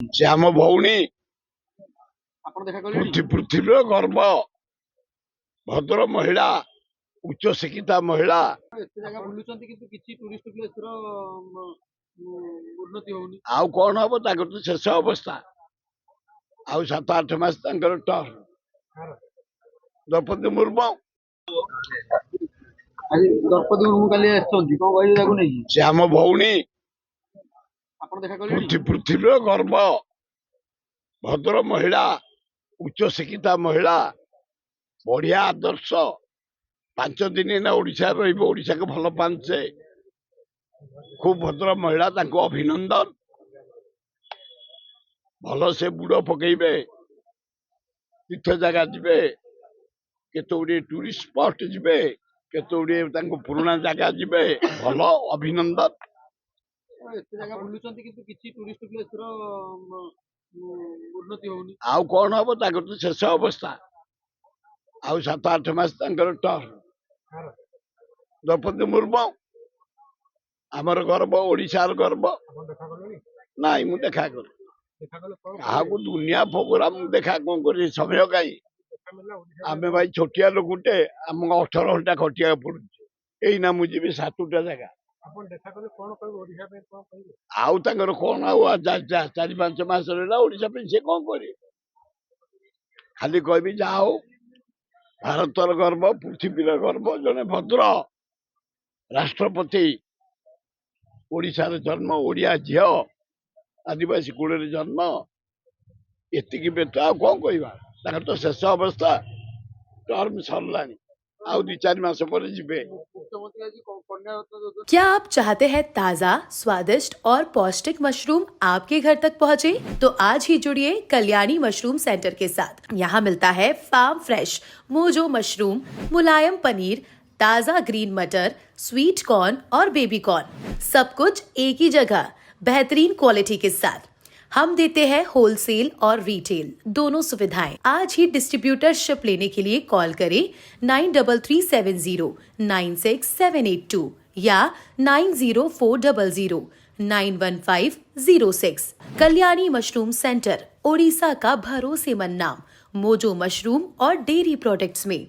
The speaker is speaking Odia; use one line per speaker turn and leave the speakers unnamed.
ସେ ଆମ ଭଉଣୀ
ଆପଣ ଦେଖା କଲେଣି?
ପୃଥିବୀର ଗର୍ବ, ଭଦ୍ର ମହିଳା, ଉଚ୍ଚ ଶିକ୍ଷିତା ମହିଳା।
ଏତେ ଜାଗା ବୁଲୁଛନ୍ତି କିନ୍ତୁ କିଛି ଟୁରିଷ୍ଟ ପ୍ଲେସର ଉନ୍ନତି ହଉନି।
ଆଉ କଣ ହବ, ତାଙ୍କର ତ ଶେଷ ଅବସ୍ଥା। ଆଉ 7-8 ମାସ ତାଙ୍କର ଟର୍ମ। ଦ୍ରୌପଦୀ ମୁର୍ମୁ
ଆଜି ଦ୍ରୌପଦୀ ମୁର୍ମୁ କାଲି ଆସିଛନ୍ତି, କଣ କହିବେ ତାକୁ ନେଇକି?
ସେ ଆମ ଭଉଣୀ,
ଆପଣ ଦେଖା କଲେଣି?
ପୃଥିବୀର ଗର୍ବ, ଭଦ୍ର ମହିଳା, ଉଚ୍ଚ ଶିକ୍ଷିତା ମହିଳା, ବଢିଆ ଆଦର୍ଶ। 5 ଦିନ ଏଇନା ଓଡିଶାରେ ରହିବ, ଓଡିଶାକୁ ଭଲ ପାଆନ୍ତି। ଖୁବ ଭଦ୍ର ମହିଳା, ତାଙ୍କୁ ଅଭିନନ୍ଦନ। ଭଲ ସେ ବୁଡ ପକେଇବେ, ତୀର୍ଥ ଜାଗା ଯିବେ, କେତେ ଗୁଡିଏ ଟୁରିଷ୍ଟ ସ୍ପଟ ଯିବେ, କେତେ ଗୁଡିଏ ତାଙ୍କ ପୁରୁଣା ଜାଗା ଯିବେ। ଭଲ, ଅଭିନନ୍ଦନ।
ଏତେ ଜାଗା ବୁଲୁଛନ୍ତି କିନ୍ତୁ କିଛି ଟୁରିଷ୍ଟ ପ୍ଲେସର ଉନ୍ନତି ହଉନି।
ଆଉ କଣ ହବ, ତାଙ୍କର ତ ଶେଷ ଅବସ୍ଥା। ଆଉ 7-8 ମାସ ତାଙ୍କର ଟର୍ମ। ଦ୍ରୌପଦୀ ମୁର୍ମୁ ଆମର ଗର୍ବ, ଓଡିଶାର ଗର୍ବ। ନାଇଁ, ମୁଁ ଦେଖା କରେ କାହାକୁ, ଦୁନିଆ ପ୍ରୋଗ୍ରାମ ଦେଖା କଣ କରି, ସମୟ କାହିଁ। ଆମେ ଭାଇ ଛୋଟିଆ ଲୋକଟେ, ଆମକୁ 18 ଘଣ୍ଟା ଖଟିବାକୁ ପଡୁଛି। ଏଇନା ମୁଁ ଯିବି 7ଟା ଜାଗା। ଆଉ ତାଙ୍କର କଣ, ଆଉ 4-5 ମାସ ରହିଲା ଓଡିଶା ପାଇଁ, ସେ କଣ କରିବେ? ଖାଲି କହିବି ଯାହା ହଉ, ଭାରତର ଗର୍ବ, ପୃଥିବୀର ଗର୍ବ, ଜଣେ ଭଦ୍ର ରାଷ୍ଟ୍ରପତି, ଓଡିଶାର ଜନ୍ମ, ଓଡିଆ ଝିଅ, ଆଦିବାସୀ କୂଳରେ ଜନ୍ମ। ଏତିକି ବେତ ଆଉ କଣ କହିବା? ତାଙ୍କର ତ ଶେଷ ଅବସ୍ଥା, ଟର୍ମ ସରିଲାଣି। ଆଉ 2-4 ମାସ ପରେ ଯିବେ।
ମୁଖ୍ୟମନ୍ତ୍ରୀ ଆଜି କନ୍ୟା ରତ୍ନ ଯୋଜନା।
क्या आप चाहते हैं ताज़ा, स्वादिष्ट और पौष्टिक मशरूम आपके घर तक पहुंचे? तो आज ही जुड़िए कल्याणी मशरूम सेंटर के साथ। यहाँ मिलता है फार्म फ्रेश मोजो मशरूम, मुलायम पनीर, ताज़ा ग्रीन मटर, स्वीट कॉर्न और बेबी कॉर्न, सब कुछ एक ही जगह, बेहतरीन क्वालिटी के साथ। हम देते हैं होलसेल और रिटेल दोनों सुविधाएं। आज ही डिस्ट्रीब्यूटरशिप लेने के लिए कॉल करें 9337096782 या 9040091506। कल्याणी मशरूम सेंटर, ओडिशा का भरोसेमंद नाम, मोजो मशरूम और डेयरी प्रोडक्ट्स में।